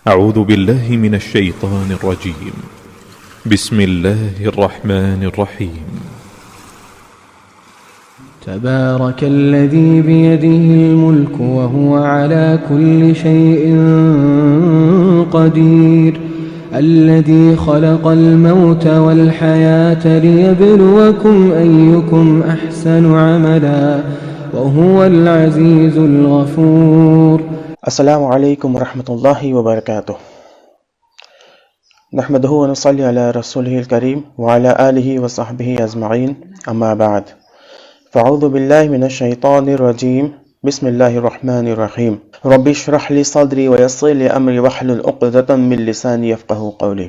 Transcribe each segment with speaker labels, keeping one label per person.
Speaker 1: أعوذ بالله من الشيطان الرجيم. بسم الله الرحمن الرحيم.
Speaker 2: تبارك الذي بيده الملك وهو على كل شيء قدير الذي خلق الموت والحياة ليبلوكم أيكم أحسن عملا وهو العزيز الغفور.
Speaker 3: السلام علیکم ورحمۃ اللہ وبرکاتہ. نحمدہ ونصلی علی رسولہ الکریم وعلی آلہ وصحبہ اجمعین، اما بعد، فاعوذ باللہ من الشیطان الرجیم، بسم اللہ الرحمن الرحیم. رب اشرح لی صدری ویسر لی امری واحلل عقدۃ من لسانی یفقہوا قولی.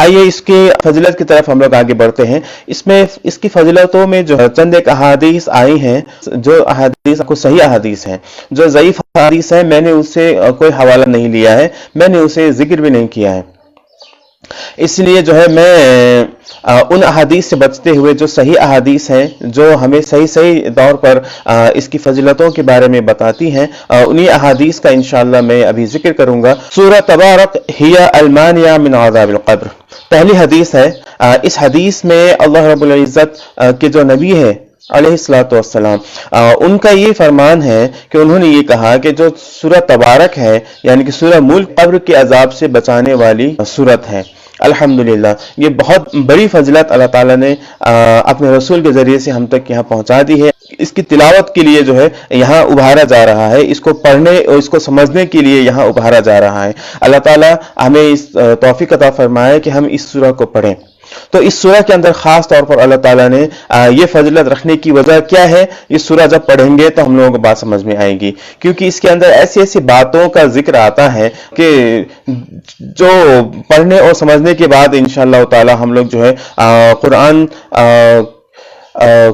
Speaker 3: آئیے اس کے فضیلت کی طرف ہم لوگ آگے بڑھتے ہیں. اس کی فضیلتوں میں جو چند ایک احادیث آئی ہیں، جو احادیث کو صحیح احادیث ہیں. جو ضعیف احادیث ہیں میں نے اس سے کوئی حوالہ نہیں لیا ہے، میں نے اسے ذکر بھی نہیں کیا ہے. اس لیے جو ہے میں ان احادیث سے بچتے ہوئے جو صحیح احادیث ہیں، جو ہمیں صحیح طور پر اس کی فضیلتوں کے بارے میں بتاتی ہیں، انہی احادیث کا انشاءاللہ میں ابھی ذکر کروں گا. سورہ تبارک ہی المانیہ من عذاب القبر، پہلی حدیث ہے. اس حدیث میں اللہ رب العزت کے جو نبی ہے علیہ الصلوۃ والسلام، ان کا یہ فرمان ہے کہ انہوں نے یہ کہا کہ جو سورہ تبارک ہے، یعنی کہ سورہ ملک، قبر کے عذاب سے بچانے والی سورت ہے. الحمدللہ یہ بہت بڑی فضیلت اللہ تعالیٰ نے اپنے رسول کے ذریعے سے ہم تک یہاں پہنچا دی ہے. اس کی تلاوت کے لیے جو ہے یہاں ابھارا جا رہا ہے، اس کو پڑھنے اور اس کو سمجھنے کے لیے یہاں ابھارا جا رہا ہے. اللہ تعالیٰ ہمیں اس توفیق عطا فرمائے کہ ہم اس سورہ کو پڑھیں. تو اس سورہ کے اندر خاص طور پر اللہ تعالیٰ نے یہ فضیلت رکھنے کی وجہ کیا ہے، یہ سورہ جب پڑھیں گے تو ہم لوگوں کو بات سمجھ میں آئے گی، کیونکہ اس کے اندر ایسی باتوں کا ذکر آتا ہے کہ جو پڑھنے اور سمجھنے کے بعد انشاءاللہ تعالیٰ ہم لوگ جو ہے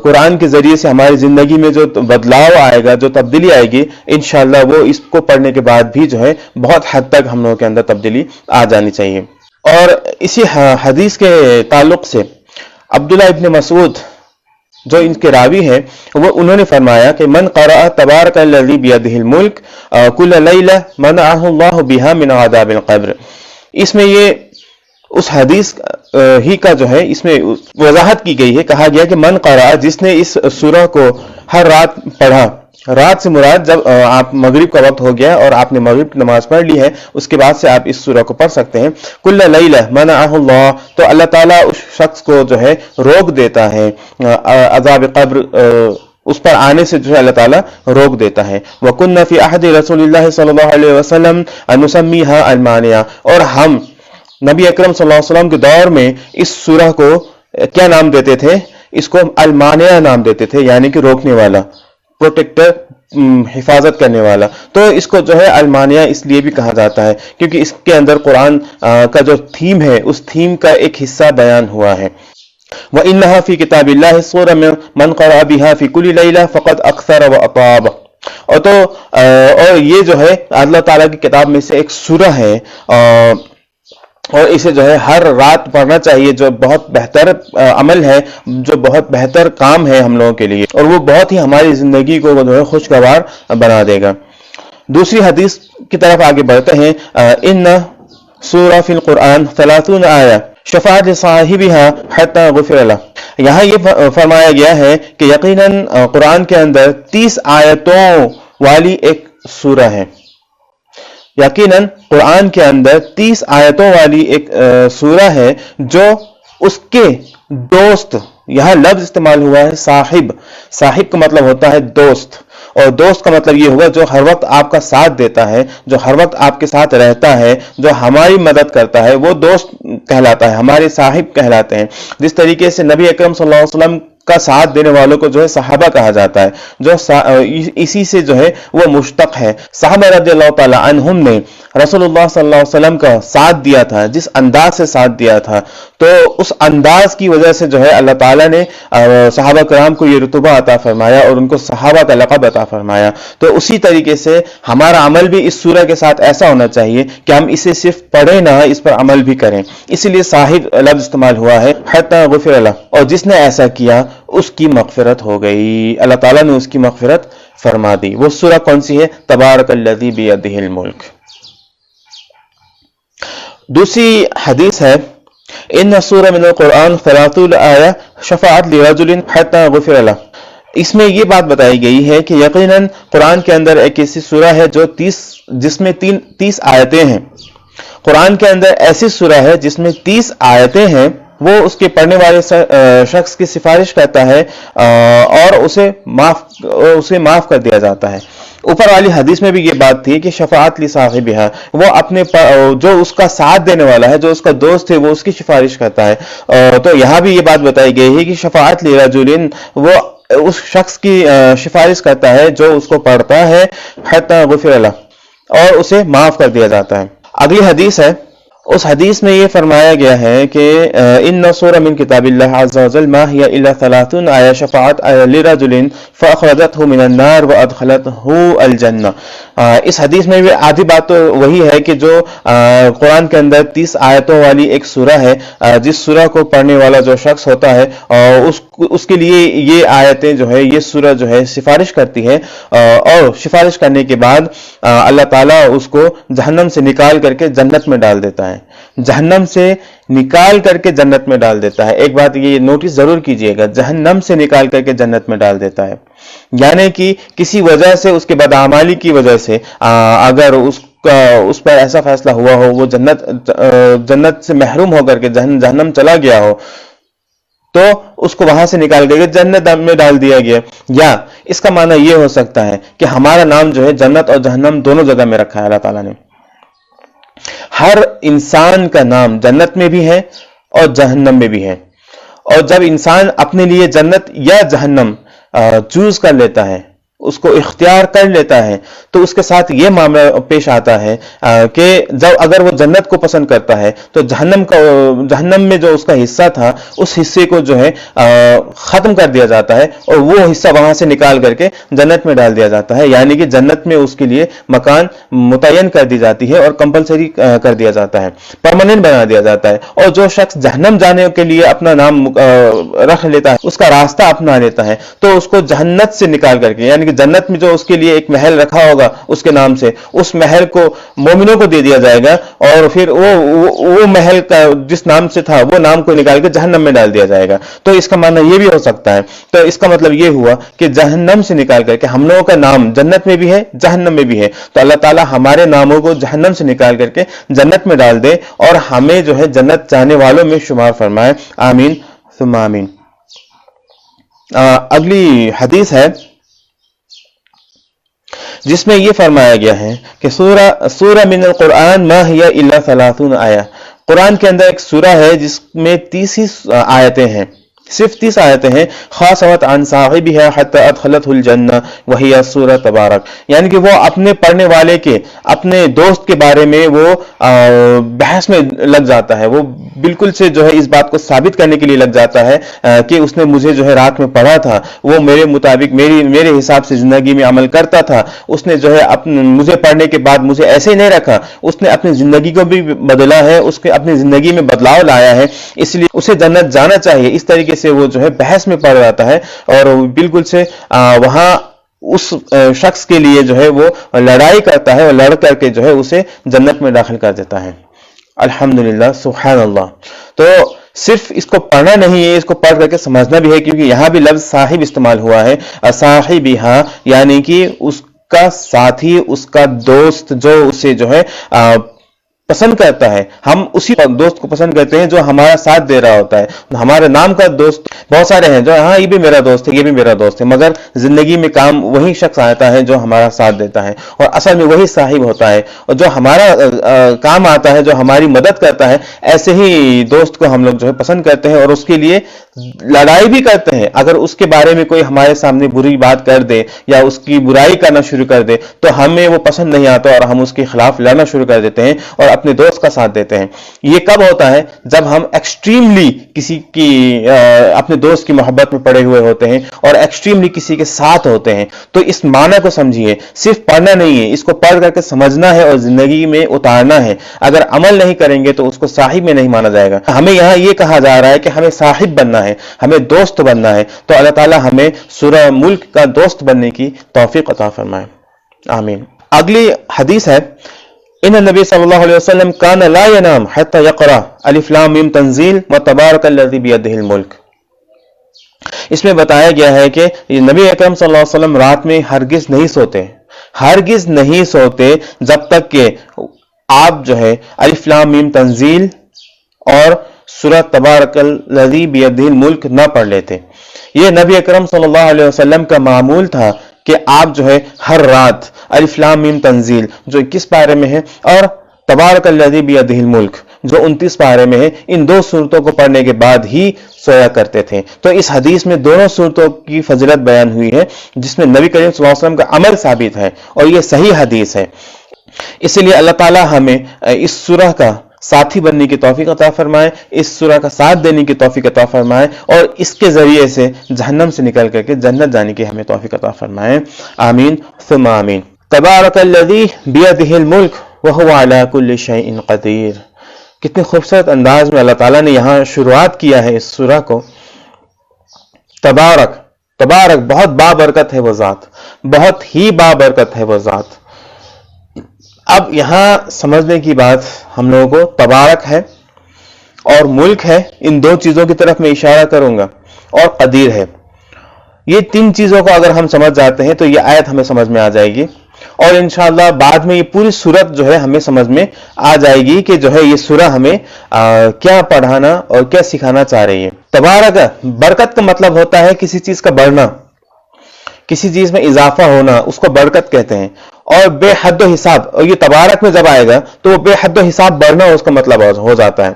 Speaker 3: قرآن کے ذریعے سے ہماری زندگی میں جو بدلاؤ آئے گا، جو تبدیلی آئے گی، انشاءاللہ وہ اس کو پڑھنے کے بعد بھی جو ہے بہت حد تک ہم لوگوں کے اندر تبدیلی آ جانی چاہیے. اور اسی حدیث کے تعلق سے عبداللہ ابن مسعود جو ان کے راوی ہیں، وہ انہوں نے فرمایا کہ من قرأ تبارک الذی بیدہ الملک کل لیلہ منعہ اللہ بہا من عذاب القبر. اس میں یہ اس حدیث ہی کا جو ہے اس میں وضاحت کی گئی ہے. کہا گیا کہ من قرأ، جس نے اس سورہ کو ہر رات پڑھا. رات سے مراد جب آپ مغرب کا وقت ہو گیا اور آپ نے مغرب کی نماز پڑھ لی ہے، اس کے بعد سے آپ اس سورہ کو پڑھ سکتے ہیں. کل لیلہ منعہ اللہ، تو اللہ تعالیٰ اس شخص کو جو ہے روک دیتا ہے عذاب قبر، اس پر آنے سے جو ہے اللہ تعالیٰ روک دیتا ہے. وَكُنَّ فِي عَهْدِ رسول اللہ صلی اللہ علیہ وسلم نُسَمِّيهَا المانیہ، اور ہم نبی اکرم صلی اللہ علیہ وسلم کے دور میں اس سورہ کو کیا نام دیتے تھے؟ اس کو المانیہ نام دیتے تھے، یعنی کہ روکنے والا، پروٹیکٹر، حفاظت کرنے والا. تو اس کو جو ہے المانیہ اس لیے بھی کہا جاتا ہے کیونکہ اس کے اندر قرآن کا جو تھیم ہے، اس تھیم کا ایک حصہ بیان ہوا ہے. وَإِنَّهَا فِي كِتَابِ اللَّهِ سُورَةٌ مَنْ قَرَأَ بِهَا فِي كُلِّ لَيْلَةٍ فَقَدْ أَكْثَرَ وَأَطَابَ. اور یہ جو ہے اللہ تعالیٰ کی کتاب میں سے ایک سورہ ہے، اور اسے جو ہے ہر رات پڑھنا چاہیے، جو بہت بہتر عمل ہے، جو بہت بہتر کام ہے ہم لوگوں کے لیے، اور وہ بہت ہی ہماری زندگی کو جو ہے خوشگوار بنا دے گا. دوسری حدیث کی طرف آگے بڑھتے ہیں. ان سورہ فی القرآن 30 آیہ شفاعت صاحبها حتی غفر له. یہاں یہ فرمایا گیا ہے کہ یقیناً قرآن کے اندر 30 آیتوں والی ایک سورہ ہے. یقیناً قرآن کے اندر 30 آیتوں والی ایک سورہ ہے جو اس کے دوست، یہاں لفظ استعمال ہوا ہے صاحب. صاحب کا مطلب ہوتا ہے دوست، اور دوست کا مطلب یہ ہوا جو ہر وقت آپ کا ساتھ دیتا ہے، جو ہر وقت آپ کے ساتھ رہتا ہے، جو ہماری مدد کرتا ہے، وہ دوست کہلاتا ہے، ہمارے صاحب کہلاتے ہیں. جس طریقے سے نبی اکرم صلی اللہ علیہ وسلم کا ساتھ دینے والوں کو جو ہے صحابہ کہا جاتا ہے، جو اسی سے جو ہے وہ مشتق ہے. صحابہ رضی اللہ تعالی عنہم نے رسول اللہ صلی اللہ علیہ وسلم کا ساتھ دیا تھا، جس انداز سے ساتھ دیا تھا، تو اس انداز کی وجہ سے جو ہے اللہ تعالیٰ نے صحابہ کرام کو یہ رتبہ عطا فرمایا اور ان کو صحابہ کا لقب عطا فرمایا. تو اسی طریقے سے ہمارا عمل بھی اس سورہ کے ساتھ ایسا ہونا چاہیے کہ ہم اسے صرف پڑھیں نہ، اس پر عمل بھی کریں. اسی لیے صاحب لفظ استعمال ہوا ہے حتی غفر له، اور جس نے ایسا کیا اس کی مغفرت ہو گئی، اللہ تعالیٰ نے اس کی مغفرت فرما دی. وہ سورہ کون سی ہے؟ تبارک الذی بیدہ الملک. दूसरी हदीस है, इन्ना सूरा मिनल कुरान सलातुल आया शफाअत लिरजुलिन हत्ता गुफिर लह। इसमें ये बात बताई गई है कि यकीनन कुरान के अंदर एक ऐसी सूरा है जो जिसमें 30 आयतें हैं। कुरान के अंदर ऐसी सूरा है जिसमें 30 आयतें हैं, वो उसके पढ़ने वाले शख्स की सिफारिश करता है और उसे माफ कर दिया जाता है। ऊपर वाली हदीस में भी ये बात थी कि शफाअत ली साहिबिहा, वो अपने जो उसका साथ देने वाला है, जो उसका दोस्त है, वो उसकी सिफारिश करता है। तो यहाँ भी ये बात बताई गई है कि शफाअत ली रजुलिन, वो उस शख्स की सिफारिश करता है जो उसको पढ़ता है, हत्ता गुफिर लह, और उसे माफ कर दिया जाता है। अगली हदीस है, उस हदीस में ये फरमाया गया है कि इन्ना सूरा मिन किताबिल्लाह अज़्ज़ा वजल मा हिया इल्ला सलातुन आया शफाअत लिरजुलिन फअखरजतहु मिनन नार व अदखलतहु अल जन्नह। इस हदीस में भी आधी बात तो वही है कि जो कुरान के अंदर 30 आयतों वाली एक सूरा है, जिस सूरा को पढ़ने वाला जो शख्स होता है उसके लिए ये आयतें जो है, ये सूरा जो है सिफारिश करती है, और सिफारिश करने के बाद अल्लाह ताला उसको जहन्नम से निकाल करके जन्नत में डाल देता है। जहन्नम से निकाल करके जन्नत में डाल देता है। एक बात ये नोटिस जरूर कीजिएगा, जहन्नम से निकाल करके जन्नत में डाल देता है, यानी कि किसी वजह से, उसके बदआमाली की वजह से अगर उस पर ऐसा फैसला हुआ हो, वो जन्नत से महरूम होकर के जहन्नम चला गया हो, तो उसको वहां से निकाल करके जन्नत में डाल दिया गया। या इसका माना यह हो सकता है कि हमारा नाम जो है जन्नत और जहन्नम दोनों जगह में रखा है अल्लाह ताला ने। हर इंसान का नाम जन्नत में भी है और जहन्नम में भी है, और जब इंसान अपने लिए जन्नत या जहन्नम चूज कर लेता है, उसको इख्तियार कर लेता है, तो उसके साथ ये मामला पेश आता है कि जब अगर वो जन्नत को पसंद करता है तो जहन्नम में जो उसका हिस्सा था, उस हिस्से को जो है खत्म कर दिया जाता है और वो हिस्सा वहां से निकाल करके जन्नत में डाल दिया जाता है। यानी कि जन्नत में उसके लिए मकान मुतय्यन कर दी जाती है और कंपलसरी कर दिया जाता है, परमानेंट बना दिया जाता है। और जो शख्स जहन्नम जाने के लिए अपना नाम रख लेता है, उसका रास्ता अपना लेता है, तो उसको जहन्नत से निकाल करके, यानी कि जन्नत में जो उसके लिए एक महल रखा होगा उसके नाम से, उस महल को मोमिनों को दे दिया जाएगा, और फिर वो महल का जिस नाम से था वो नाम को निकाल के जहन्नम में डाल दिया जाएगा। तो इसका मानना ये भी हो सकता है। तो इसका मतलब ये हुआ कि जहन्नम से निकाल करके हम लोगों का नाम जन्नत में भी है, जहन्नम में भी है। तो अल्लाह ताला हमारे नामों को जहन्नम से निकाल करके जन्नत में डाल दे और हमें जो है जन्नत जाने वालों में शुमार फरमाए। आमीन सुम्मा आमीन। अगली हदीस है जिसमें यह फरमाया गया है कि सूरा मिनल कुरान मा हिया इल्ला सलातुन आया। कुरान के अंदर एक सूरा है जिसमें 30 ही आयतें हैं, सिर्फ 30 आयतें हैं। खासवत अन साहिबिहा हत्ता अदखलतहुल जन्नह वहिया सूरा तबारक, यानी कि वो अपने पढ़ने वाले के, अपने दोस्त के बारे में वो बहस में लग जाता है। वो बिल्कुल से जो है इस बात को साबित करने के लिए लग जाता है कि उसने मुझे जो है रात में पढ़ा था, वो मेरे मुताबिक मेरे हिसाब से जिंदगी में अमल करता था। उसने जो है मुझे पढ़ने के बाद मुझे ऐसे ही नहीं रखा, उसने अपनी जिंदगी को भी बदला है, उसके अपनी जिंदगी में बदलाव लाया है, इसलिए उसे जन्नत जाना चाहिए। इस तरीके से वो जो है बहस में पड़ जाता है और बिल्कुल से वहां उस शख्स के लिए जो है वो लड़ाई करता है और लड़ करके जो है उसे जन्नत में दाखिल कर देता है। अल्हम्दुलिल्लाह, सुभान अल्लाह। तो सिर्फ इसको पढ़ना नहीं है, इसको पढ़ करके समझना भी है, क्योंकि यहां भी लफ्ज साहिब इस्तेमाल हुआ है, साहिबिहा, यानी कि उसका साथी, उसका दोस्त, जो उसे जो है पसंद करता है। हम उसी दोस्त को पसंद करते हैं जो हमारा साथ दे रहा होता है। हमारे नाम का दोस्त बहुत सारे हैं जो, हाँ ये भी मेरा दोस्त है, ये भी मेरा दोस्त है, मगर जिंदगी में काम वही शख्स आता है जो हमारा साथ देता है और असल में वही साहिब होता है, और जो हमारा काम आता है, जो हमारी मदद करता है, ऐसे ही दोस्त को हम लोग जो है पसंद करते हैं और उसके लिए लड़ाई भी करते हैं। अगर उसके बारे में कोई हमारे सामने बुरी बात कर दे या उसकी बुराई करना शुरू कर दे तो हमें वो पसंद नहीं आता और हम उसके खिलाफ लड़ना शुरू कर देते हैं और अपने दोस्त का साथ देते हैं। ये कब होता है? जब हम एक्सट्रीमली किसी की अपने दोस्त की मोहब्बत में पड़े हुए होते हैं और एक्सट्रीमली किसी के साथ होते हैं। तो इस माना को समझिए, सिर्फ पढ़ना नहीं है, इसको पढ़ करके समझना है और जिंदगी में उतारना है। अगर अमल नहीं करेंगे तो उसको साहिब में नहीं माना जाएगा। हमें यहां यह कहा जा रहा है कि हमें साहिब बनना है, हमें दोस्त बनना है। तो अल्लाह ताला हमें सूरह मुल्क का दोस्त बनने की तौफीक अता फरमाए, आमीन। अगली हदीस है, इन नबी सल्लल्लाहु अलैहि वसल्लम कान ला यनाम हत्ता यक़रा अलिफ लाम मीम तंजील व तबारकल्लज़ी बियदिहिल मुल्क। इसमें बताया गया है कि नबी अकरम सल्लल्लाहु अलैहि वसल्लम रात में हरगिज नहीं सोते जब तक कि आप जो है अलिफ लाम मीम तंजील और सूरह तबारकल्लज़ी बियदिहिल मुल्क न पढ़ लेते। ये नबी अकरम सल्लल्लाहु अलैहि वसल्लम का मामूल था कि आप जो है हर रात अलिफ लाम मीम तंजील जो 21 पारे में है और तबारकल्लज़ी बियदिहिल मुल्क जो 29 पारे में है, इन दो सूरतों को पढ़ने के बाद ही सोया करते थे। तो इस हदीस में दोनों सूरतों की फजीलत बयान हुई है जिसमें नबी करीम सल्लल्लाहु अलैहि वसल्लम का अमल साबित है और यह सही हदीस है। इसलिए अल्लाह ताला हमें इस सूरह का साथी बनने की तौफीक अता फरमाए, इस सूरह का साथ देने की तौफीक अता फरमाए और इसके जरिए से जहन्नम से निकल करके जन्नत जाने की हमें तौफीक अता फरमाए। आमीन सुम्मा आमीन। तबारकल्लज़ी बियदिहिल मुल्क व हुवा अला कुल्लि शैइन क़दीर। कितने खूबसूरत अंदाज में अल्लाह ताला ने यहाँ शुरुआत किया है इस सूरह को। तबारक बहुत बाबरकत है वो जात, बहुत ही बाबरकत है वो जात। अब यहां समझने की बात हम लोगों को तबारक है और मुल्क है, इन दो चीजों की तरफ मैं इशारा करूंगा, और कदीर है। ये तीन चीजों को अगर हम समझ जाते हैं तो ये आयत हमें समझ में आ जाएगी और इंशाअल्लाह बाद में ये पूरी सूरत जो है हमें समझ में आ जाएगी कि जो है ये सूरह हमें क्या पढ़ाना और क्या सिखाना चाह रही है। तबारक बरकत का मतलब होता है किसी चीज का बढ़ना, किसी चीज में इजाफा होना, उसको बरकत कहते हैं। और बेहद हिसाब, और ये तबारक में जब आएगा तो वो बेहद हिसाब बढ़ना उसका मतलब हो जाता है,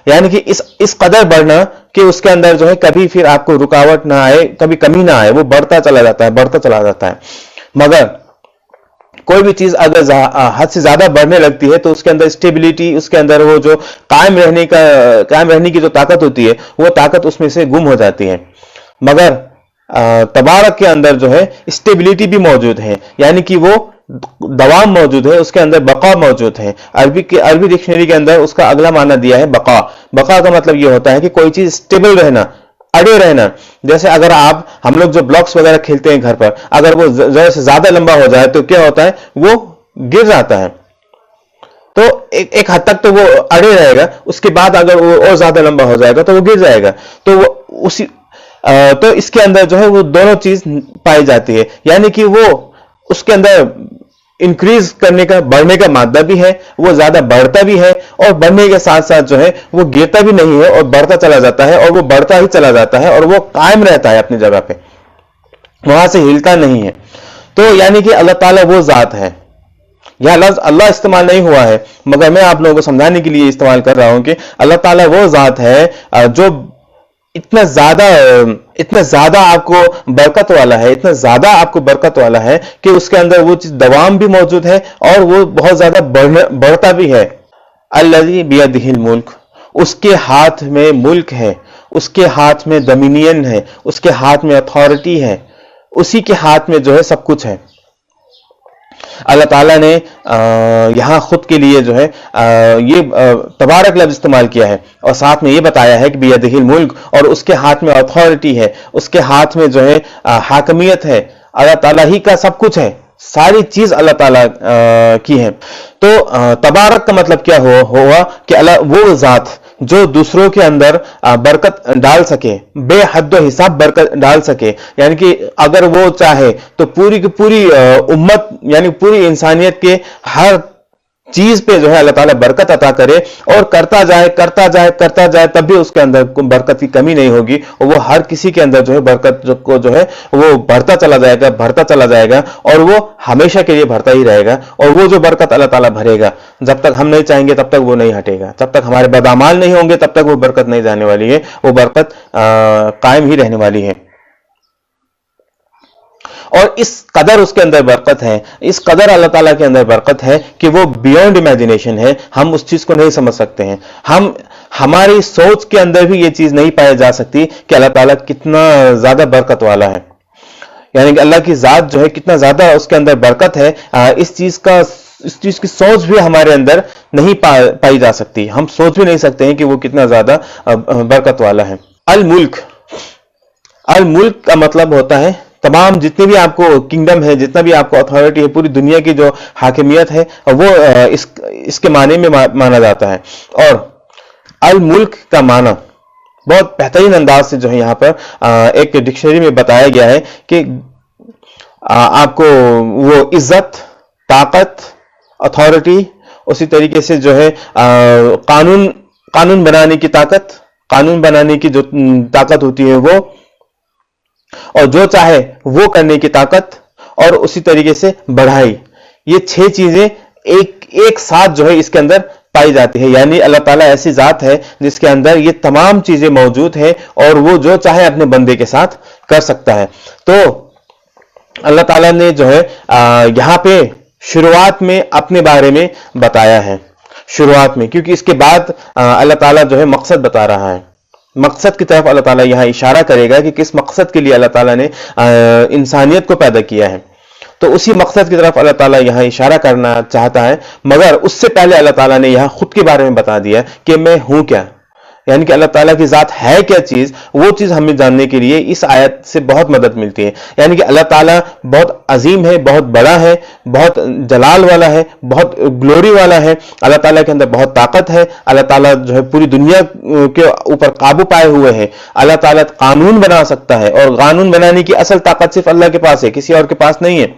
Speaker 3: यानी कि इस कदर बढ़ना कि उसके अंदर जो है कभी फिर आपको रुकावट ना आए, कभी कमी ना आए, वो बढ़ता चला जाता है। मगर कोई भी चीज अगर हद से ज्यादा बढ़ने लगती है तो उसके अंदर स्टेबिलिटी, उसके अंदर वो जो कायम रहने की जो ताकत होती है वो ताकत उसमें से गुम हो जाती है। मगर तबारक के अंदर जो है स्टेबिलिटी भी मौजूद है, यानी कि वो दवाम मौजूद है, उसके अंदर बका मौजूद है। अरबी डिक्शनरी के अंदर उसका अगला माना दिया है बका। बका का मतलब ये होता है कि कोई चीज स्टेबल रहना, अड़े रहना। जैसे अगर हम लोग जो ब्लॉक्स वगैरह खेलते हैं घर पर, अगर वो जरा से ज्यादा लंबा हो जाए तो क्या होता है, वो गिर जाता है। तो एक हद तक तो वो अड़े रहेगा, उसके बाद अगर वो और ज्यादा लंबा हो जाएगा तो वो गिर जाएगा। तो इसके अंदर जो है वो दोनों चीज पाई जाती है, यानी कि वो उसके अंदर इंक्रीज करने का, बढ़ने का मादा भी है, वो ज्यादा बढ़ता भी है और बढ़ने के साथ साथ जो है वो गिरता भी नहीं है और बढ़ता चला जाता है, और वो बढ़ता ही चला जाता है और वो कायम रहता है अपनी जगह पे, वहां से हिलता नहीं है। तो यानी कि अल्लाह ताला वो जात है। यह लफ्ज अल्लाह इस्तेमाल नहीं हुआ है, मगर मैं आप लोगों को समझाने के लिए इस्तेमाल कर रहा हूं कि अल्लाह ताला वो जात है जो इतना ज्यादा आपको बरकत वाला है कि उसके अंदर वो चीज दवाम भी मौजूद है और वो बहुत ज्यादा बढ़ता भी है। अल्लज़ी बियदिहिल मुल्क, उसके हाथ में मुल्क है, उसके हाथ में डोमिनियन है, उसके हाथ में अथॉरिटी है, उसी के हाथ में जो है सब कुछ है। अल्लाह ताला ने यहां खुद के लिए जो है ये तबारक लफ्ज इस्तेमाल किया है और साथ में ये बताया है कि बियदिहिल मुल्क, और उसके हाथ में अथॉरिटी है, उसके हाथ में जो है हाकमियत है। अल्लाह ताला ही का सब कुछ है, सारी चीज अल्लाह ताला की है। तो तबारक का मतलब क्या हुआ कि अल्लाह वो जात जो दूसरों के अंदर बरकत डाल सके, बेहद हिसाब बरकत डाल सके, यानी कि अगर वो चाहे तो पूरी की पूरी उम्मत यानी पूरी इंसानियत के हर चीज पे जो है अल्लाह ताला बरकत अता करे और करता जाए तब भी उसके अंदर बरकत की कमी नहीं होगी और वो हर किसी के अंदर जो है बरकत को जो है वो बढ़ता चला जाएगा और वो हमेशा के लिए बढ़ता ही रहेगा। और वो जो बरकत अल्लाह ताला भरेगा, जब तक हम नहीं चाहेंगे तब तक वो नहीं हटेगा, जब तक हमारे बदअमाल नहीं होंगे तब तक वो बरकत नहीं जाने वाली है, वो बरकत कायम ही रहने वाली है। और इस कदर उसके अंदर बरकत है, इस कदर अल्लाह ताला के अंदर बरकत है कि वो बियॉन्ड इमेजिनेशन है, हम उस चीज को नहीं समझ सकते हैं। हमारी सोच के अंदर भी ये चीज नहीं पाई जा सकती कि अल्लाह ताला कितना ज्यादा बरकत वाला है, यानी कि अल्लाह की जात जो है कितना ज्यादा उसके अंदर बरकत है। इस चीज की सोच भी हमारे अंदर नहीं पाई जा सकती, हम सोच भी नहीं सकते हैं कि वो कितना ज्यादा बरकत वाला है। अल मुल्क का मतलब होता है तमाम जितने भी आपको किंगडम है, जितना भी आपको अथॉरिटी है, पूरी दुनिया की जो हाकिमियत है वो इसके माने में माना जाता है। और अल मुल्क का माना बहुत बेहतरीन अंदाज से जो है यहाँ पर एक डिक्शनरी में बताया गया है कि आपको वो इज्जत, ताकत, अथॉरिटी, उसी तरीके से जो है कानून बनाने की ताकत, कानून बनाने की जो ताकत होती है वो, और जो चाहे वो करने की ताकत, और उसी तरीके से बढ़ाई, ये 6 चीजें एक साथ जो है इसके अंदर पाई जाती है। यानी अल्लाह ताला ऐसी जात है जिसके अंदर ये तमाम चीजें मौजूद है और वो जो चाहे अपने बंदे के साथ कर सकता है। तो अल्लाह ताला ने जो है यहाँ पे शुरुआत में अपने बारे में बताया है, शुरुआत में, क्योंकि इसके बाद अल्लाह ताला जो है मकसद बता रहा है। मकसद की तरफ अल्लाह ताला यहाँ इशारा करेगा कि किस मकसद के लिए अल्लाह ताला ने इंसानियत को पैदा किया है। तो उसी मकसद की तरफ अल्लाह ताला यहाँ इशारा करना चाहता है, मगर उससे पहले अल्लाह ताला ने यहाँ खुद के बारे में बता दिया कि मैं हूं क्या, यानी कि अल्लाह ताला की जात है क्या चीज, वो चीज हमें जानने के लिए इस आयत से बहुत मदद मिलती है। यानी कि अल्लाह ताला बहुत अजीम है, बहुत बड़ा है, बहुत जलाल वाला है, बहुत ग्लोरी वाला है। अल्लाह ताला के अंदर बहुत ताकत है। अल्लाह ताला जो है पूरी दुनिया के ऊपर काबू पाए हुए हैं। अल्लाह ताला कानून बना सकता है, और कानून बनाने की असल ताकत सिर्फ अल्लाह के पास है, किसी और के पास नहीं है।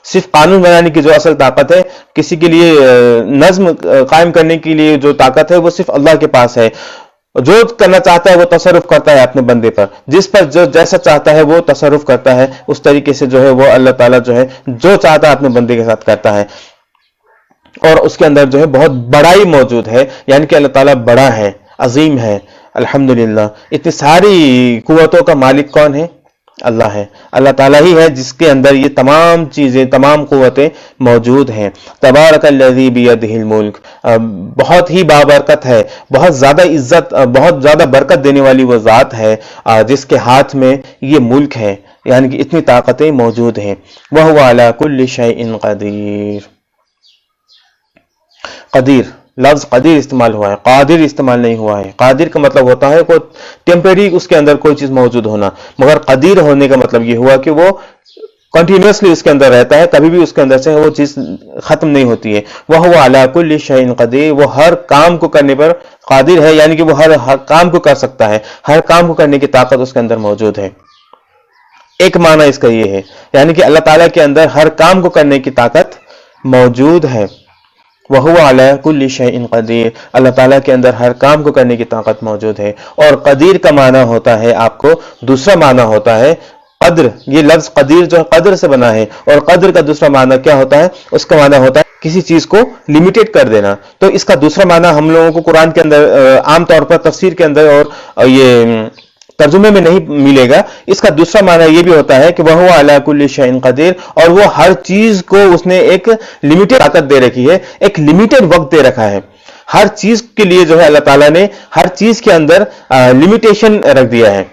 Speaker 3: सिर्फ कानून बनाने की जो असल ताकत है, किसी के लिए नज्म कायम करने के लिए जो ताकत है, वो सिर्फ अल्लाह के पास है। जो करना चाहता है वो तसर्रुफ करता है अपने बंदे पर, जिस पर जो जैसा चाहता है वो तसर्रुफ करता है, उस तरीके से जो है वो अल्लाह ताला जो है जो चाहता है अपने बंदे के साथ करता है। और उसके अंदर जो है बहुत बड़ाई मौजूद है, यानी कि अल्लाह ताला बड़ा है, अजीम है। अल्हम्दुलिल्लाह। इतनी सारी कुव्वतों का मालिक कौन है? अल्लाह है। अल्लाह ताला ही है जिसके अंदर ये तमाम चीजें, तमाम कुव्वतें मौजूद हैं। तबारकल्लज़ी बियदिहिल मुल्क, बहुत ही बाबरकत है, बहुत ज्यादा इज्जत, बहुत ज्यादा बरकत देने वाली वो जात है जिसके हाथ में ये मुल्क है, यानी कि इतनी ताकतें मौजूद हैं। वहुवा अला कुल्लि शैइन कदीर। कदीर लफ्ज कदीर इस्तेमाल हुआ है, कादिर इस्तेमाल नहीं हुआ है। कादिर का मतलब होता है कोई टेम्परेरी उसके अंदर कोई चीज मौजूद होना, मगर कदीर होने का मतलब ये हुआ कि वो कंटिन्यूसली उसके अंदर रहता है, कभी भी उसके अंदर से वो चीज खत्म नहीं होती है। वह अला कुल्लि शैइन कदीर, वो हर काम को करने पर कादिर है, यानी कि वो हर काम को कर सकता है, हर काम को करने की ताकत उसके अंदर मौजूद है। एक माना इसका ये है, यानी कि अल्लाह ताला के अंदर हर काम को करने की ताकत मौजूद है। वहुवा अला कुल्लि शैइन कदीर, अल्लाह ताला के अंदर हर काम को करने की ताकत मौजूद है। और कदीर का माना होता है, आपको दूसरा माना होता है कद्र। ये लफ्ज कदीर जो है कद्र से बना है, और कद्र का दूसरा माना क्या होता है? उसका माना होता है किसी चीज को लिमिटेड कर देना। तो इसका दूसरा माना हम लोगों को कुरान के अंदर आमतौर पर तफसीर के अंदर और ये तर्जुमे में नहीं मिलेगा। इसका दूसरा माना यह भी होता है कि वह अला कुल्लि शैइन कदीर, और वो हर चीज को उसने एक लिमिटेड ताकत दे रखी है, एक लिमिटेड वक्त दे रखा है। हर चीज के लिए जो है अल्लाह ताला ने हर चीज के अंदर लिमिटेशन रख दिया है।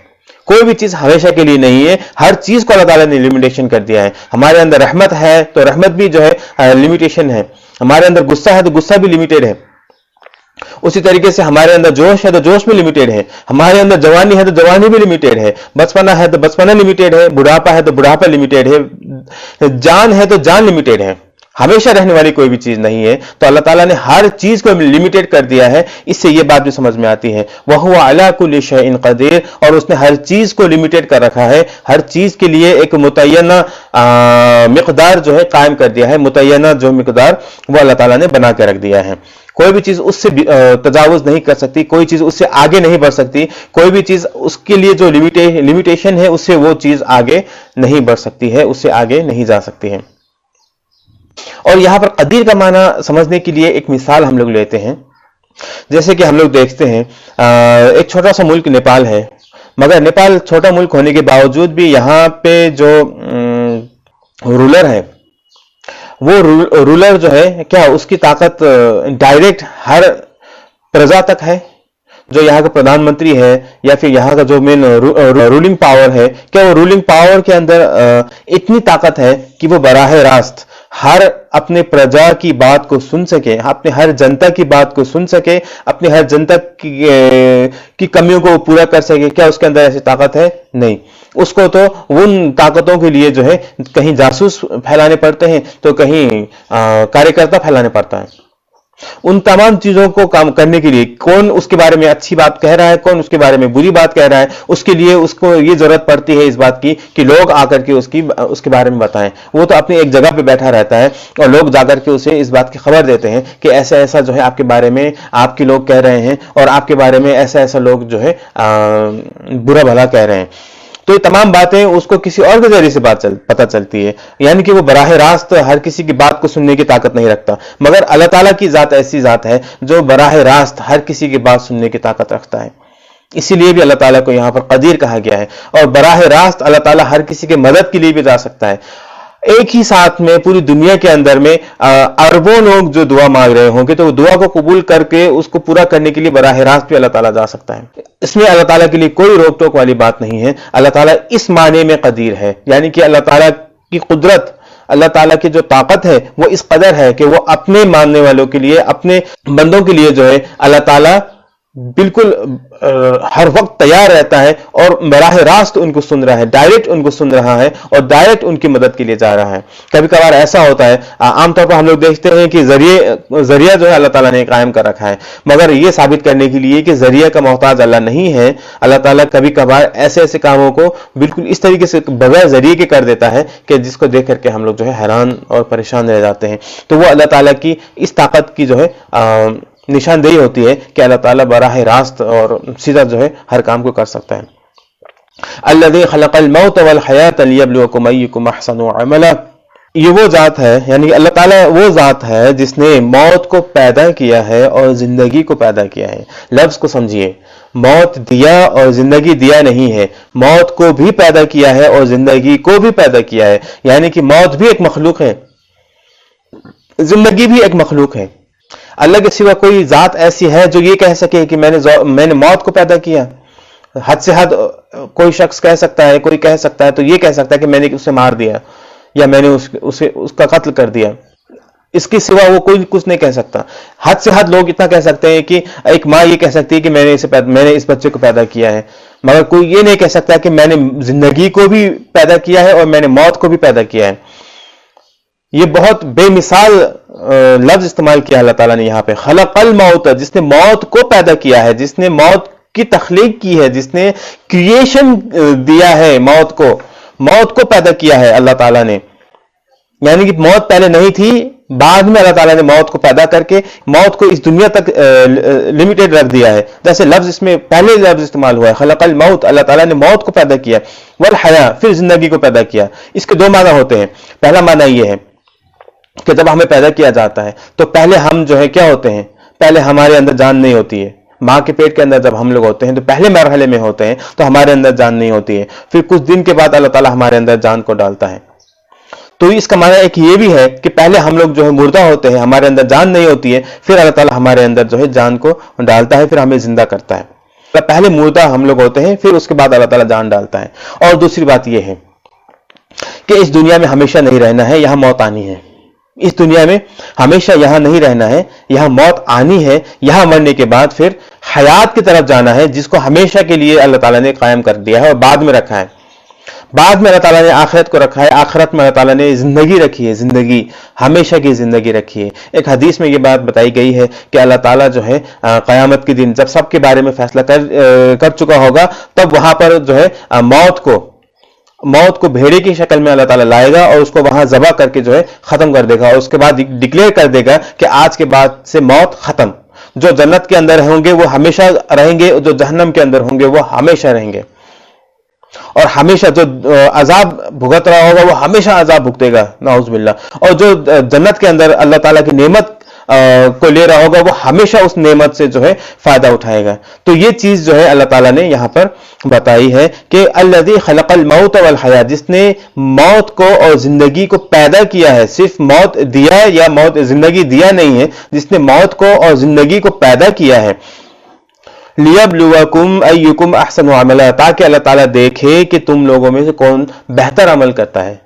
Speaker 3: कोई भी चीज हमेशा के लिए नहीं है, हर चीज को अल्लाह ताला ने लिमिटेशन कर दिया है। हमारे अंदर रहमत है तो रहमत भी जो है लिमिटेशन है, हमारे अंदर गुस्सा है तो गुस्सा भी लिमिटेड है। उसी तरीके से हमारे अंदर जोश है तो जोश भी लिमिटेड है, हमारे अंदर जवानी है तो जवानी भी लिमिटेड है, बचपना है तो बचपना लिमिटेड है, बुढ़ापा है तो बुढ़ापा लिमिटेड है, जान है तो जान लिमिटेड है। हमेशा रहने वाली कोई भी चीज नहीं है। तो अल्लाह ताला ने हर चीज को लिमिटेड कर दिया है। इससे यह बात भी समझ में आती है वहुवा अला कुल्लि शैइन कदीर, और उसने हर चीज को लिमिटेड कर रखा है, हर चीज के लिए एक मुतय्यना मिकदार जो है कायम कर दिया है। मुतय्यना जो मिकदार वो अल्लाह ताला ने बना के रख दिया है। कोई भी चीज उससे तजावुज नहीं कर सकती, कोई चीज उससे आगे नहीं बढ़ सकती, कोई भी चीज उसके लिए जो लिमिटेशन है उससे वो चीज आगे नहीं बढ़ सकती है, उससे आगे नहीं जा सकती है। और यहां पर कदीर का माना समझने के लिए एक मिसाल हम लोग लेते हैं। जैसे कि हम लोग देखते हैं एक छोटा सा मुल्क नेपाल है, मगर नेपाल छोटा मुल्क होने के बावजूद भी यहाँ पे जो रूलर है वो रूलर जो है क्या उसकी ताकत डायरेक्ट हर प्रजा तक है? जो यहाँ का प्रधानमंत्री है या फिर यहाँ का जो मेन रूलिंग पावर है, क्या वो रूलिंग पावर के अंदर इतनी ताकत है कि वो बराह रास्त हर अपने प्रजा की बात को सुन सके, अपने हर जनता की बात को सुन सके, अपनी हर जनता की कमियों को पूरा कर सके, क्या उसके अंदर ऐसी ताकत है? नहीं। उसको तो उन ताकतों के लिए जो है कहीं जासूस फैलाने पड़ते हैं तो कहीं कार्यकर्ता फैलाने पड़ता है। उन तमाम चीजों को काम करने के लिए कौन उसके बारे में अच्छी बात कह रहा है, कौन उसके बारे में बुरी बात कह रहा है, उसके लिए उसको ये जरूरत पड़ती है इस बात की कि लोग आकर के उसके बारे में बताएं। वो तो अपनी एक जगह पे बैठा रहता है और लोग जाकर के उसे इस बात की खबर देते हैं कि ऐसा ऐसा जो है आपके बारे में आपके लोग कह रहे हैं और आपके बारे में ऐसा ऐसा लोग जो है बुरा भला कह रहे हैं। तो ये तमाम बातें उसको किसी और के जरिए से पता चलती है, यानी कि वो बराह रास्त हर किसी की बात को सुनने की ताकत नहीं रखता। मगर अल्लाह ताला की जात ऐसी जात है जो बराह रास्त हर किसी की बात सुनने की ताकत रखता है। इसीलिए भी अल्लाह ताला को यहां पर कदीर कहा गया है। और बराह रास्त अल्लाह ताला हर किसी के मदद के लिए भी जा सकता है। एक ही साथ में पूरी दुनिया के अंदर में अरबों लोग जो दुआ मांग रहे होंगे तो वो दुआ को कबूल करके उसको पूरा करने के लिए बराह रास्त भी अल्लाह ताला जा सकता है। इसमें अल्लाह ताला के लिए कोई रोक टोक वाली बात नहीं है। अल्लाह ताला इस माने में कदीर है, यानी कि अल्लाह ताला की कुदरत, अल्लाह ताला की जो ताकत है वो इस कदर है कि वो अपने मानने वालों के लिए, अपने बंदों के लिए जो है अल्लाह ताला बिल्कुल हर वक्त तैयार रहता है और बराह रास्त उनको सुन रहा है, डायरेक्ट उनको सुन रहा है और डायरेक्ट उनकी मदद के लिए जा रहा है। कभी कभार ऐसा होता है, आमतौर पर हम लोग देखते हैं कि जरिया जो है अल्लाह ताला ने कायम कर रखा है, मगर यह साबित करने के लिए कि जरिया का मोहताज अल्लाह नहीं है। अल्लाह ताला कभी कभार ऐसे ऐसे कामों को बिल्कुल इस तरीके से बगैर जरिए के कर देता है कि जिसको देख करके हम लोग जो है हैरान और परेशान रह जाते हैं। तो वो अल्लाह ताला की इस ताकत की जो है निशानदेही होती है कि अल्लाह ताला बराह रास्त और सीधा जो है हर काम को कर सकता है। अल्लज़ी खलक़ल मौत वल हयात लियब्लुवकुम अय्युकुम अहसनु अमला, ये वो जात है, यानी अल्लाह ताला वो जात है जिसने मौत को पैदा किया है और जिंदगी को पैदा किया है। लफ्ज को समझिए, मौत दिया और जिंदगी दिया नहीं है, मौत को भी पैदा किया है और जिंदगी को भी पैदा किया है। यानी कि मौत भी एक मखलूक है, जिंदगी भी एक मखलूक है। अल्लाह के सिवा कोई जात ऐसी है जो ये कह सके कि मैंने मौत को पैदा किया? हद से हद कोई शख्स कह सकता है, कोई कह सकता है तो ये कह सकता है कि मैंने उसे मार दिया या मैंने उसका कत्ल कर दिया। इसके सिवा वो कोई कुछ नहीं कह सकता। हद से हद लोग इतना कह सकते हैं कि एक माँ ये कह सकती है कि मैंने इस बच्चे को पैदा किया है, मगर कोई ये नहीं कह सकता कि मैंने जिंदगी को भी पैदा किया है और मैंने मौत को भी पैदा किया है। ये बहुत बेमिसाल लफ्ज इस्तेमाल किया अल्लाह ताला ने यहाँ पे, खलक़ल मौत, जिसने मौत को पैदा किया है, जिसने मौत की तख्लीक की है, जिसने क्रिएशन दिया है, मौत को पैदा किया है अल्लाह ताला ने। यानी कि मौत पहले नहीं थी, बाद में अल्लाह ताला ने मौत को पैदा करके मौत को इस दुनिया तक लिमिटेड रख दिया है। जैसे लफ्ज इसमें पहले लफ्ज इस्तेमाल हुआ है खलक़ल मौत, अल्लाह ताला ने मौत को पैदा किया, वल हया, फिर जिंदगी को पैदा किया। इसके दो माना होते हैं। पहला माना यह है कि जब हमें पैदा किया जाता है तो पहले हम जो है क्या होते हैं, पहले हमारे अंदर जान नहीं होती है। माँ के पेट के अंदर जब हम लोग होते हैं तो पहले मरहले में होते हैं तो हमारे अंदर जान नहीं होती है। फिर कुछ दिन के बाद अल्लाह ताला हमारे अंदर जान को डालता है। तो इसका माना एक ये भी है कि पहले हम लोग जो है मुर्दा होते हैं, हमारे अंदर जान नहीं होती है, फिर अल्लाह ताला हमारे अंदर जो है जान को डालता है, फिर हमें जिंदा करता है। पहले मुर्दा हम लोग होते हैं, फिर उसके बाद अल्लाह ताला जान डालता है। और दूसरी बात यह है कि इस दुनिया में हमेशा नहीं रहना है, यहां मौत आनी है। इस दुनिया में हमेशा यहां नहीं रहना है, यहां मौत आनी है। यहां मरने के बाद फिर हयात की तरफ जाना है, जिसको हमेशा के लिए अल्लाह ताला ने कायम कर दिया है और बाद में रखा है। बाद में अल्लाह ताला ने आखिरत को रखा है, आखिरत में अल्लाह ताला ने जिंदगी रखी है, जिंदगी हमेशा की जिंदगी रखी है। एक हदीस में ये बात बताई गई है कि अल्लाह ताला जो है क़यामत के दिन जब सबके बारे में फैसला कर चुका होगा, तब वहां पर जो है मौत को भेड़े की शक्ल में अल्लाह ताला लाएगा और उसको वहां ज़बह करके जो है खत्म कर देगा। और उसके बाद डिक्लेयर कर देगा कि आज के बाद से मौत खत्म। जो जन्नत के अंदर होंगे वो हमेशा रहेंगे, जो जहन्नम के अंदर होंगे वो हमेशा रहेंगे, और हमेशा जो अजाब भुगत रहा होगा वो हमेशा अजाब भुगतेगा, नाउज़ बिल्लाह। और जो जन्नत के अंदर अल्लाह ताला की नेमत को ले रहा होगा वो हमेशा उस नेमत से जो है फायदा उठाएगा। तो ये चीज जो है अल्लाह ताला ने यहां पर बताई है कि अल्लज़ी खलक़ल मौत वल हया, जिसने मौत को और जिंदगी को पैदा किया है। सिर्फ मौत दिया या मौत जिंदगी दिया नहीं है, जिसने मौत को और जिंदगी को पैदा किया है। लियब्लुवकुम अय्युकुम अहसनु अमला, ताकि अल्लाह ताला देखे कि तुम लोगों में से कौन बेहतर अमल करता है।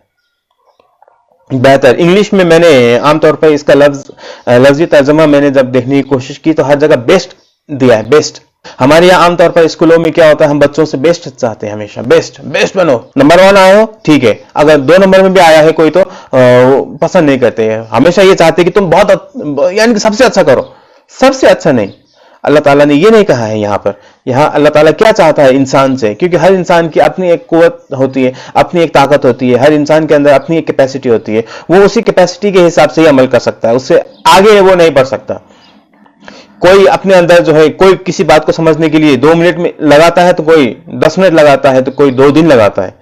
Speaker 3: बेहतर। इंग्लिश में मैंने आमतौर पर इसका लफ्जी तर्जमा मैंने जब देखने की कोशिश की तो हर जगह बेस्ट दिया है, बेस्ट। हमारे यहाँ आमतौर पर स्कूलों में क्या होता है, हम बच्चों से बेस्ट चाहते हैं, हमेशा बेस्ट बेस्ट बनो, नंबर 1 आए हो ठीक है, अगर 2 नंबर में भी आया है कोई तो पसंद नहीं करते हैं, हमेशा ये चाहते हैं कि तुम बहुत यानी कि सबसे अच्छा करो, सबसे अच्छा नहीं। अल्लाह ताला ने ये नहीं कहा है यहाँ पर। यहाँ अल्लाह ताला क्या चाहता है इंसान से, क्योंकि हर इंसान की अपनी एक कुव्वत होती है, अपनी एक ताकत होती है, हर इंसान के अंदर अपनी एक कैपेसिटी होती है, वो उसी कैपेसिटी के हिसाब से ही अमल कर सकता है, उससे आगे वो नहीं बढ़ सकता। कोई अपने अंदर जो है, कोई किसी बात को समझने के लिए 2 मिनट में लगाता है तो कोई 10 मिनट लगाता है, तो कोई 2 दिन लगाता है,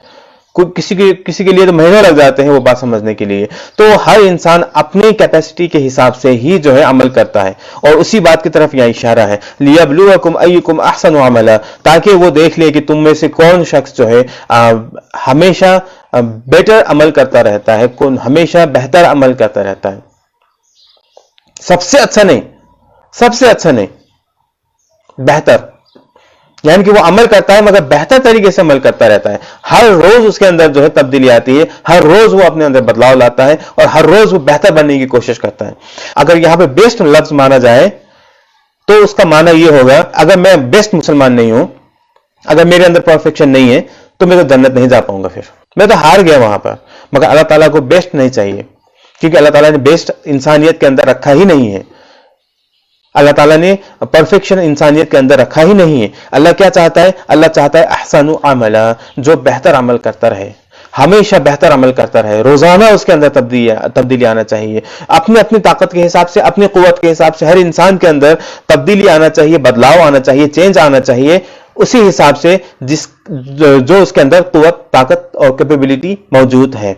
Speaker 3: कोई किसी के लिए तो महीने लग जाते हैं वो बात समझने के लिए। तो हर इंसान अपनी कैपेसिटी के हिसाब से ही जो है अमल करता है, और उसी बात की तरफ यहाँ इशारा है, लियब्लुवकुम अय्युकुम अहसनु अमला, ताकि वो देख ले कि तुम में से कौन शख्स जो है हमेशा बेटर अमल करता रहता है, कौन हमेशा बेहतर अमल करता रहता है। सबसे अच्छा नहीं, सबसे अच्छा नहीं, बेहतर, यानी कि वो अमल करता है मगर बेहतर तरीके से अमल करता रहता है। हर रोज उसके अंदर जो है तब्दीली आती है, हर रोज वो अपने अंदर बदलाव लाता है, और हर रोज वो बेहतर बनने की कोशिश करता है। अगर यहां पे बेस्ट लफ्ज माना जाए तो उसका माना ये होगा, अगर मैं बेस्ट मुसलमान नहीं हूं, अगर मेरे अंदर परफेक्शन नहीं है, तो मैं तो जन्नत नहीं जा पाऊंगा, फिर मैं तो हार गया वहां पर। मगर अल्लाह ताला को बेस्ट नहीं चाहिए, क्योंकि अल्लाह ताला ने बेस्ट इंसानियत के अंदर रखा ही नहीं है। अल्लाह ताला ने परफेक्शन इंसानियत के अंदर रखा ही नहीं है। अल्लाह क्या चाहता है, अल्लाह चाहता है अहसनु अमला, जो बेहतर अमल करता रहे, हमेशा बेहतर अमल करता रहे, रोजाना उसके अंदर तब्दीली आना चाहिए, अपनी अपनी ताकत के हिसाब से, अपनी कुव्वत के हिसाब से हर इंसान के अंदर तब्दीली आना चाहिए, बदलाव आना चाहिए, चेंज आना चाहिए, उसी हिसाब से जो उसके अंदर कुव्वत, ताकत और कैपेबिलिटी मौजूद है,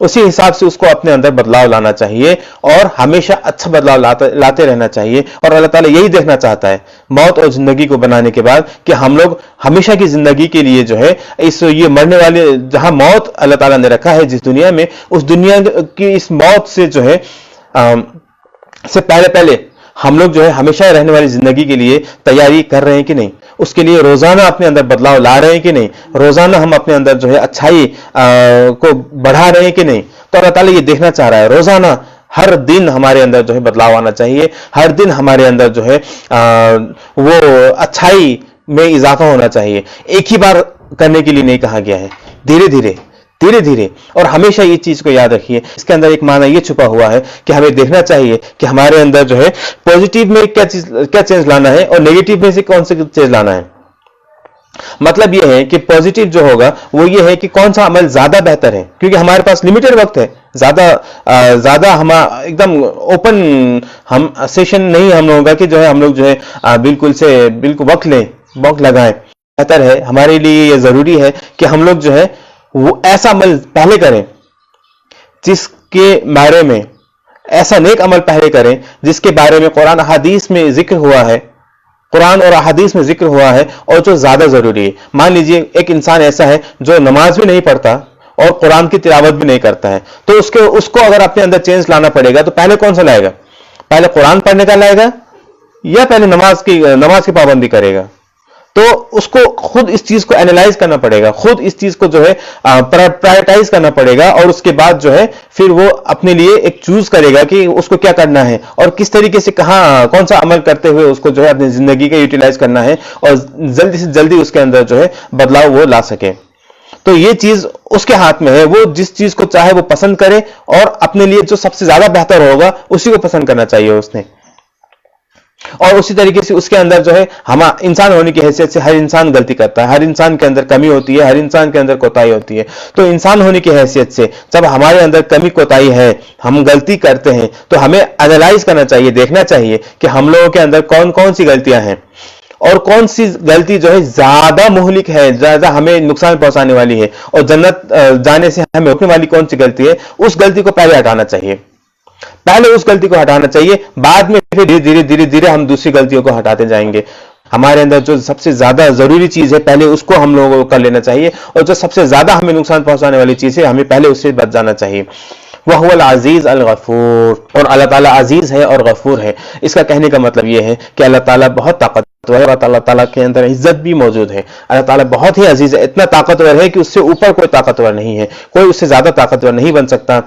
Speaker 3: उसी हिसाब से उसको अपने अंदर बदलाव लाना चाहिए, और हमेशा अच्छा बदलाव लाते रहना चाहिए। और अल्लाह ताला यही देखना चाहता है मौत और जिंदगी को बनाने के बाद, कि हम लोग हमेशा की जिंदगी के लिए जो है, ये मरने वाले, जहां मौत अल्लाह ताला ने रखा है जिस दुनिया में, उस दुनिया की इस मौत से जो है से पहले हम लोग जो है हमेशा रहने वाली जिंदगी के लिए तैयारी कर रहे हैं कि नहीं, उसके लिए रोजाना अपने अंदर बदलाव ला रहे हैं कि नहीं, रोजाना हम अपने अंदर जो है अच्छाई को बढ़ा रहे हैं कि नहीं। तो अल्लाह ताला ये देखना चाह रहा है, रोजाना हर दिन हमारे अंदर जो है बदलाव आना चाहिए, हर दिन हमारे अंदर जो है वो अच्छाई में इजाफा होना चाहिए। एक ही बार करने के लिए नहीं कहा गया है, धीरे धीरे धीरे धीरे। और हमेशा ये चीज को याद रखिए, इसके अंदर एक माना ये छुपा हुआ है कि हमें देखना चाहिए कि हमारे अंदर जो है पॉजिटिव में क्या चेंज लाना है, और नेगेटिव में से कौन सा चेंज लाना है। मतलब ये है कि पॉजिटिव जो होगा वो ये है कि कौन सा अमल ज्यादा बेहतर है, क्योंकि हमारे पास लिमिटेड वक्त है, ज्यादा हम एकदम ओपन हम सेशन नहीं हम लोगों का कि जो है हम लोग जो है बिल्कुल वक्त लगाएं। बेहतर है, हमारे लिए ये जरूरी है कि हम लोग जो है वो ऐसा अमल पहले करें जिसके बारे में, ऐसा नेक अमल पहले करें जिसके बारे में कुरान हदीस में जिक्र हुआ है, कुरान और अहादीस में जिक्र हुआ है, और जो ज्यादा जरूरी है। मान लीजिए एक इंसान ऐसा है जो नमाज भी नहीं पढ़ता और कुरान की तिलावत भी नहीं करता है, तो उसको अगर अपने अंदर चेंज लाना पड़ेगा तो पहले कौन सा लाएगा, पहले कुरान पढ़ने का लाएगा या पहले नमाज की पाबंदी करेगा। तो उसको खुद इस चीज को एनालाइज करना पड़ेगा, खुद इस चीज को जो है प्रायोरिटाइज करना पड़ेगा, और उसके बाद जो है फिर वो अपने लिए एक चूज करेगा कि उसको क्या करना है और किस तरीके से कौन सा अमल करते हुए उसको जो है अपनी जिंदगी का यूटिलाइज करना है, और जल्दी से जल्दी उसके अंदर जो है बदलाव वो ला सके। तो ये चीज उसके हाथ में है, वो जिस चीज को चाहे वो पसंद करे, और अपने लिए जो सबसे ज्यादा बेहतर होगा उसी को पसंद करना चाहिए उसने। और उसी तरीके से उसके अंदर जो है, हम इंसान होने की हैसियत से हर इंसान गलती करता है, हर इंसान के अंदर कमी होती है, हर इंसान के अंदर कोताही होती है। तो इंसान होने की हैसियत से जब हमारे अंदर कमी कोताही है, हम गलती करते हैं, तो हमें एनालाइज करना चाहिए, देखना चाहिए कि हम लोगों के अंदर कौन कौन सी गलतियां हैं, और कौन सी गलती जो है ज्यादा मुहलिक है, ज्यादा हमें नुकसान पहुंचाने वाली है, और जन्नत जाने से हमें रोकने वाली कौन सी गलती है, उस गलती को पहले हटाना चाहिए। पहले उस गलती को हटाना चाहिए, बाद में फिर धीरे धीरे हम दूसरी गलतियों को हटाते जाएंगे। हमारे अंदर जो सबसे ज्यादा जरूरी चीज है पहले उसको हम लोगों को कर लेना चाहिए, और जो सबसे ज्यादा हमें नुकसान पहुंचाने वाली चीज है हमें पहले उससे बच जाना चाहिए। वहुवल अजीज अल गफूर, और अल्लाह ताला अजीज है और गफूर है। इसका कहने का मतलब यह है कि अल्लाह ताला बहुत ताकत اللہ تعالیٰ کے اندر عزت بھی موجود ہے. اللہ تعالیٰ بہت ہی عزیز ہے، اتنا طاقتور ہے کہ اس سے اوپر کوئی طاقتور نہیں ہے، کوئی اس سے زیادہ طاقتور نہیں بن سکتا.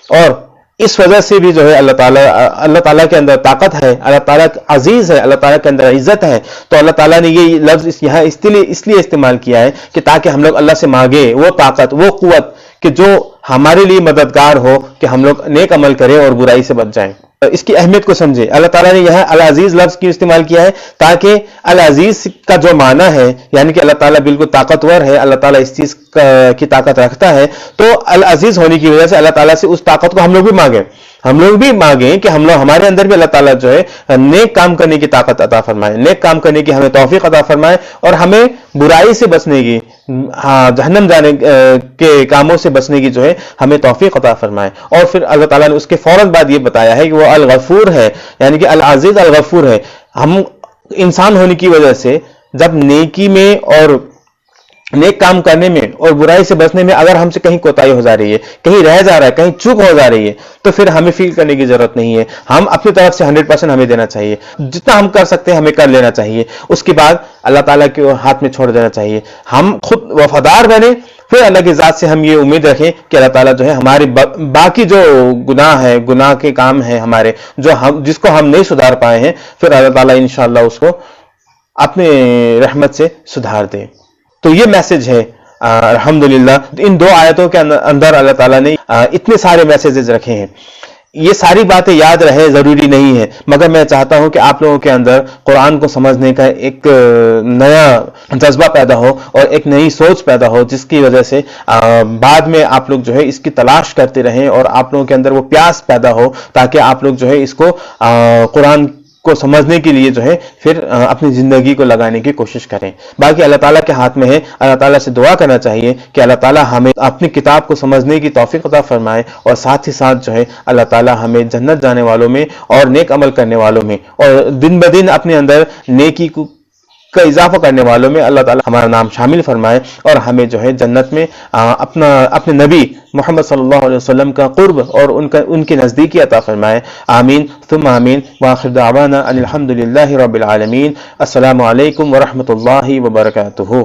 Speaker 3: اور اس وجہ سے بھی جو ہے اللہ تعالیٰ کے اندر طاقت ہے، اللہ تعالیٰ عزیز ہے، اللہ تعالیٰ کے اندر عزت ہے. تو اللہ تعالیٰ نے یہ لفظ یہاں اس لیے استعمال کیا ہے کہ تاکہ ہم لوگ اللہ سے مانگے وہ طاقت، وہ قوت کہ جو ہمارے لیے مددگار ہو کہ ہم لوگ نیک عمل کریں اور برائی سے بچ جائیں. اس کی اہمیت کو سمجھے. اللہ تعالیٰ نے یہاں العزیز لفظ کیوں استعمال کیا ہے؟ تاکہ العزیز کا جو معنی ہے یعنی کہ اللہ تعالیٰ بالکل طاقتور ہے، اللہ تعالیٰ اس چیز کی طاقت رکھتا ہے، تو العزیز ہونے کی وجہ سے اللہ تعالیٰ سے اس طاقت کو ہم لوگ بھی مانگیں کہ ہمارے اندر بھی اللہ تعالیٰ جو ہے نیک کام کرنے کی طاقت عطا فرمائے، نیک کام کرنے کی ہمیں توفیق عطا فرمائے، اور ہمیں برائی سے بچنے کی، جہنم جانے کے کاموں سے بچنے کی جو ہے ہمیں توفیق عطا فرمائے. اور پھر اللہ تعالیٰ نے اس کے فوراً بعد یہ بتایا ہے کہ وہ الغفور ہے، یعنی کہ العزیز الغفور ہے. ہم انسان ہونے کی وجہ سے جب نیکی میں اور نیک کام کرنے میں اور برائی سے بچنے میں اگر ہم سے کہیں کوتاہی ہو جا رہی ہے، کہیں رہ جا رہا ہے، کہیں چوک ہو جا رہی ہے، تو پھر ہمیں فیل کرنے کی ضرورت نہیں ہے. ہم اپنی طرف سے 100% ہمیں دینا چاہیے، جتنا ہم کر سکتے ہیں ہمیں کر لینا چاہیے. اس کے بعد اللہ تعالیٰ کے ہاتھ میں چھوڑ دینا چاہیے. ہم خود وفادار بنے، پھر اللہ کی ذات سے ہم یہ امید رکھیں کہ اللہ تعالیٰ جو ہے ہمارے باقی جو گناہ کے کام ہیں ہمارے، جس کو ہم نہیں سدھار پائے ہیں، پھر اللہ تعالیٰ انشاءاللہ اس کو اپنے رحمت سے سدھار دے. تو یہ میسج ہے الحمدللہ. ان دو آیتوں کے اندر اللہ تعالیٰ نے اتنے سارے میسیجز رکھے ہیں. یہ ساری باتیں یاد رہے ضروری نہیں ہے، مگر میں چاہتا ہوں کہ آپ لوگوں کے اندر قرآن کو سمجھنے کا ایک نیا جذبہ پیدا ہو اور ایک نئی سوچ پیدا ہو، جس کی وجہ سے بعد میں آپ لوگ جو ہے اس کی تلاش کرتے رہیں اور آپ لوگوں کے اندر وہ پیاس پیدا ہو، تاکہ آپ لوگ جو ہے اس کو قرآن کو سمجھنے کے لیے جو ہے پھر اپنی زندگی کو لگانے کی کوشش کریں. باقی اللہ تعالیٰ کے ہاتھ میں ہے. اللہ تعالیٰ سے دعا کرنا چاہیے کہ اللہ تعالیٰ ہمیں اپنی کتاب کو سمجھنے کی توفیق عطا فرمائے، اور ساتھ ہی ساتھ جو ہے اللہ تعالیٰ ہمیں جنت جانے والوں میں اور نیک عمل کرنے والوں میں اور دن بدن اپنے اندر نیکی کا اضافہ کرنے والوں میں اللہ تعالیٰ ہمارا نام شامل فرمائے، اور ہمیں جو ہے جنت میں اپنے نبی محمد صلی اللہ علیہ وسلم کا قرب اور ان کی نزدیکی عطا فرمائے. آمین ثم آمین. وآخر دعوانا ان الحمد للہ رب العالمین. السلام علیکم ورحمۃ اللہ وبرکاتہ.